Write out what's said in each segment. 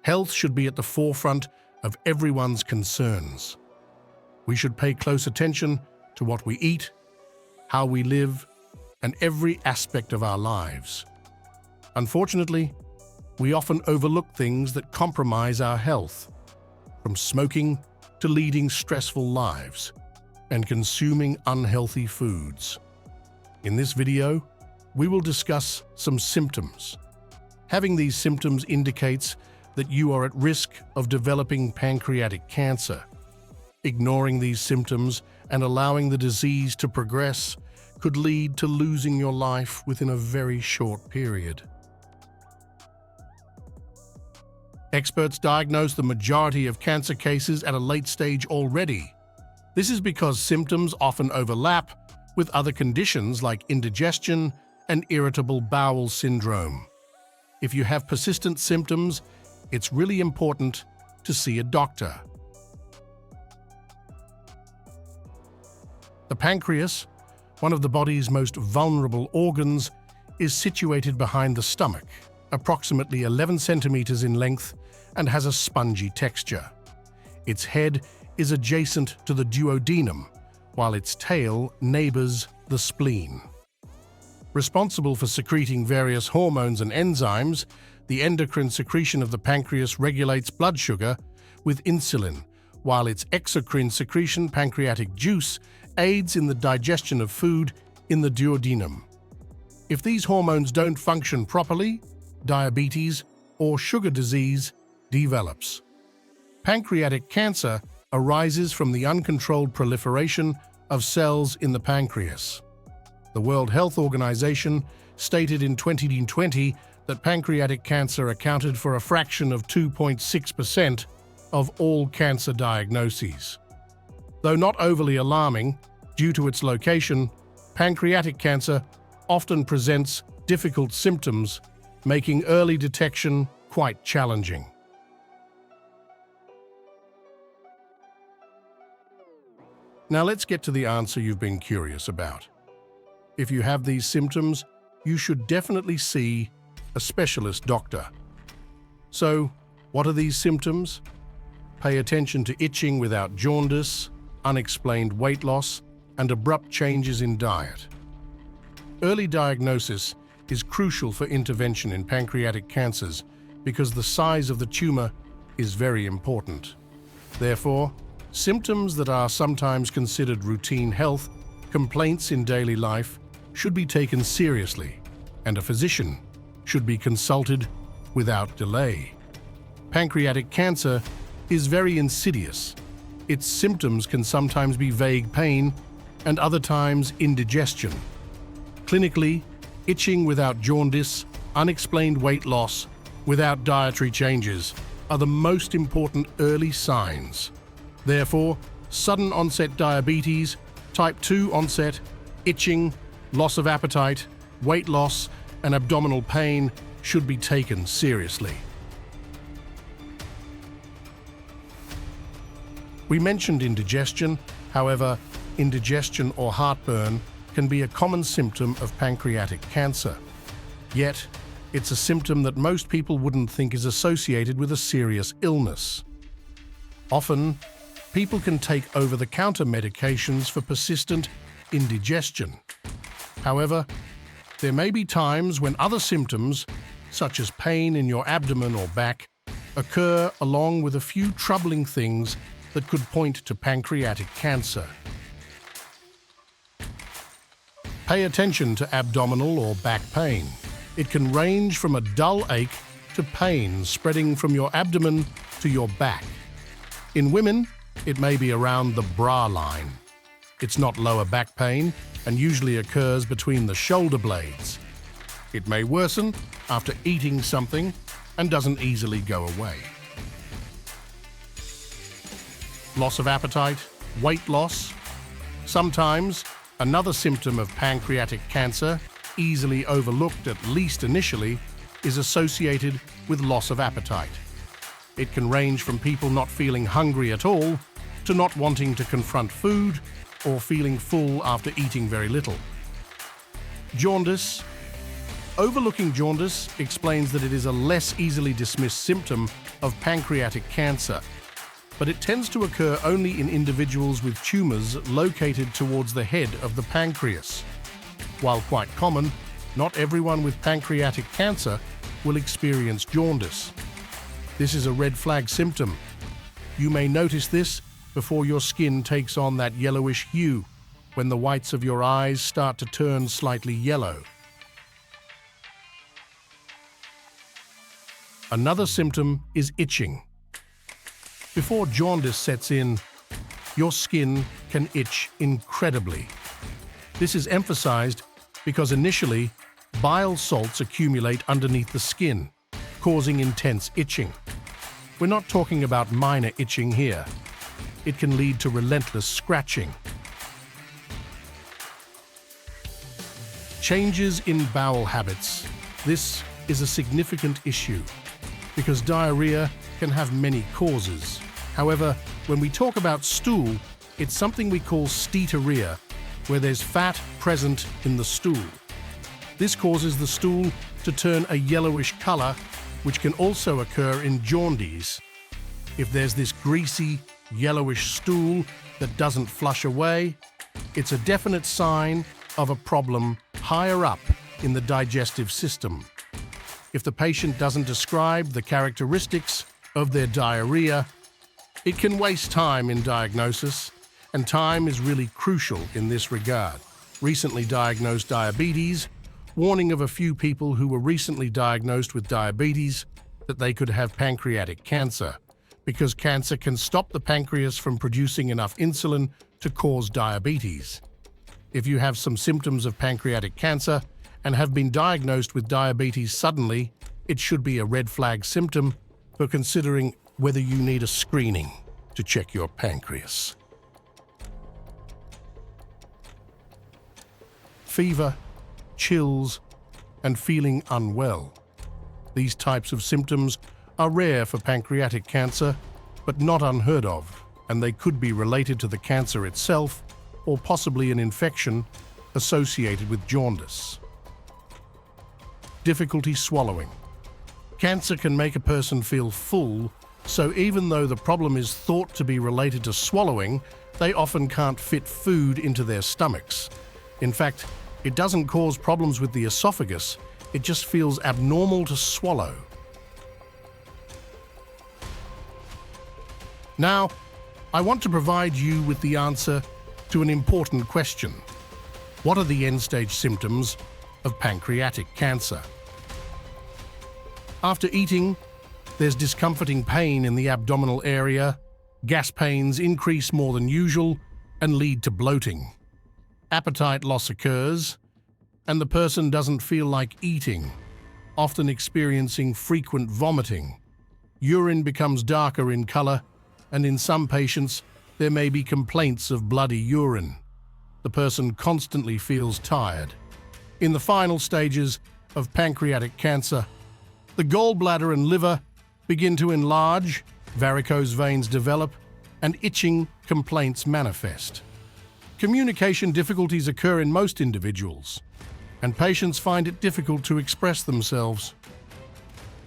Health should be at the forefront of everyone's concerns. We should pay close attention to what we eat, how we live, and every aspect of our lives. Unfortunately, we often overlook things that compromise our health, from smoking to leading stressful lives and consuming unhealthy foods. In this video, we will discuss some symptoms. Having these symptoms indicates that you are at risk of developing pancreatic cancer. Ignoring these symptoms and allowing the disease to progress could lead to losing your life within a very short period. Experts diagnose the majority of cancer cases at a late stage already. This is because symptoms often overlap with other conditions like indigestion and irritable bowel syndrome. If you have persistent symptoms, it's really important to see a doctor. The pancreas, one of the body's most vulnerable organs, is situated behind the stomach, approximately 11 centimeters in length, and has a spongy texture. Its head is adjacent to the duodenum, while its tail neighbors the spleen. Responsible for secreting various hormones and enzymes, the endocrine secretion of the pancreas regulates blood sugar with insulin, while its exocrine secretion, pancreatic juice, aids in the digestion of food in the duodenum. If these hormones don't function properly, diabetes or sugar disease develops. Pancreatic cancer arises from the uncontrolled proliferation of cells in the pancreas. The World Health Organization stated in 2020 that pancreatic cancer accounted for a fraction of 2.6% of all cancer diagnoses. Though not overly alarming, due to its location, pancreatic cancer often presents difficult symptoms, making early detection quite challenging. Now let's get to the answer you've been curious about. If you have these symptoms, you should definitely see a specialist doctor. So, what are these symptoms? Pay attention to itching without jaundice, unexplained weight loss, and abrupt changes in diet. Early diagnosis is crucial for intervention in pancreatic cancers because the size of the tumor is very important. Therefore, symptoms that are sometimes considered routine health complaints in daily life should be taken seriously, and a physician should be consulted without delay. Pancreatic cancer is very insidious. Its symptoms can sometimes be vague pain and other times indigestion. Clinically, itching without jaundice, unexplained weight loss, without dietary changes are the most important early signs. Therefore, sudden onset diabetes, type 2 onset, itching, loss of appetite, weight loss, and abdominal pain should be taken seriously. We mentioned indigestion. However, indigestion or heartburn can be a common symptom of pancreatic cancer. Yet, it's a symptom that most people wouldn't think is associated with a serious illness. Often, people can take over-the-counter medications for persistent indigestion. However, there may be times when other symptoms, such as pain in your abdomen or back, occur along with a few troubling things that could point to pancreatic cancer. Pay attention to abdominal or back pain. It can range from a dull ache to pain spreading from your abdomen to your back. In women, it may be around the bra line. It's not lower back pain and usually occurs between the shoulder blades. It may worsen after eating something and doesn't easily go away. Loss of appetite, weight loss. Sometimes, another symptom of pancreatic cancer, easily overlooked at least initially, is associated with loss of appetite. It can range from people not feeling hungry at all to not wanting to confront food or feeling full after eating very little. Jaundice. Overlooking jaundice explains that it is a less easily dismissed symptom of pancreatic cancer, but it tends to occur only in individuals with tumors located towards the head of the pancreas. While quite common, not everyone with pancreatic cancer will experience jaundice. This is a red flag symptom. You may notice this before your skin takes on that yellowish hue, when the whites of your eyes start to turn slightly yellow. Another symptom is itching. Before jaundice sets in, your skin can itch incredibly. This is emphasized because initially, bile salts accumulate underneath the skin, causing intense itching. We're not talking about minor itching here. It can lead to relentless scratching. Changes in bowel habits. This is a significant issue because diarrhea can have many causes. However, when we talk about stool, it's something we call steatorrhea, where there's fat present in the stool. This causes the stool to turn a yellowish color, which can also occur in jaundice. If there's this greasy, yellowish stool that doesn't flush away, it's a definite sign of a problem higher up in the digestive system. If the patient doesn't describe the characteristics of their diarrhea, it can waste time in diagnosis, and time is really crucial in this regard. Recently diagnosed diabetes, warning of a few people who were recently diagnosed with diabetes that they could have pancreatic cancer, because cancer can stop the pancreas from producing enough insulin to cause diabetes. If you have some symptoms of pancreatic cancer and have been diagnosed with diabetes suddenly, it should be a red flag symptom for considering whether you need a screening to check your pancreas. Fever, chills, and feeling unwell. These types of symptoms are rare for pancreatic cancer, but not unheard of, and they could be related to the cancer itself or possibly an infection associated with jaundice. Difficulty swallowing. Cancer can make a person feel full, so even though the problem is thought to be related to swallowing, they often can't fit food into their stomachs. In fact, it doesn't cause problems with the esophagus, it just feels abnormal to swallow. Now, I want to provide you with the answer to an important question. What are the end-stage symptoms of pancreatic cancer? After eating, there's discomforting pain in the abdominal area, gas pains increase more than usual and lead to bloating. Appetite loss occurs, and the person doesn't feel like eating, often experiencing frequent vomiting. Urine becomes darker in color, and in some patients, there may be complaints of bloody urine. The person constantly feels tired. In the final stages of pancreatic cancer, the gallbladder and liver begin to enlarge, varicose veins develop, and itching complaints manifest. Communication difficulties occur in most individuals, and patients find it difficult to express themselves.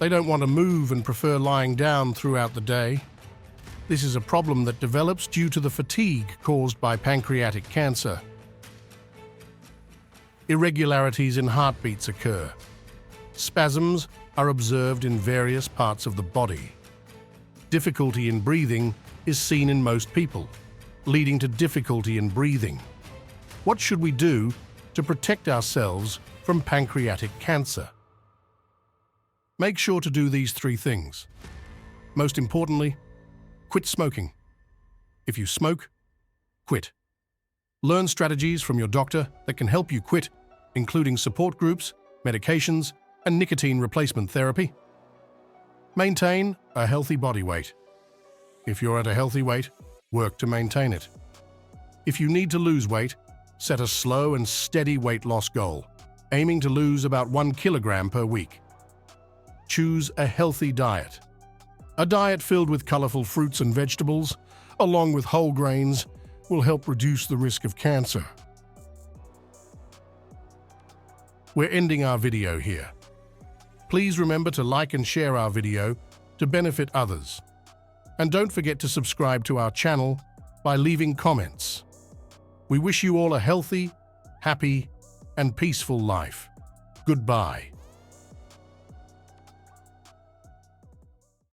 They don't want to move and prefer lying down throughout the day. This is a problem that develops due to the fatigue caused by pancreatic cancer. Irregularities in heartbeats occur. Spasms are observed in various parts of the body. Difficulty in breathing is seen in most people, leading to difficulty in breathing. What should we do to protect ourselves from pancreatic cancer? Make sure to do these 3 things. Most importantly, quit smoking. If you smoke, quit. Learn strategies from your doctor that can help you quit, including support groups, medications, and nicotine replacement therapy. Maintain a healthy body weight. If you're at a healthy weight, work to maintain it. If you need to lose weight, set a slow and steady weight loss goal, aiming to lose about 1 kilogram per week. Choose a healthy diet. A diet filled with colorful fruits and vegetables, along with whole grains, will help reduce the risk of cancer. we're ending our video here. Please remember to like and share our video to benefit others. And don't forget to subscribe to our channel by leaving comments. We wish you all a healthy, happy, and peaceful life. Goodbye.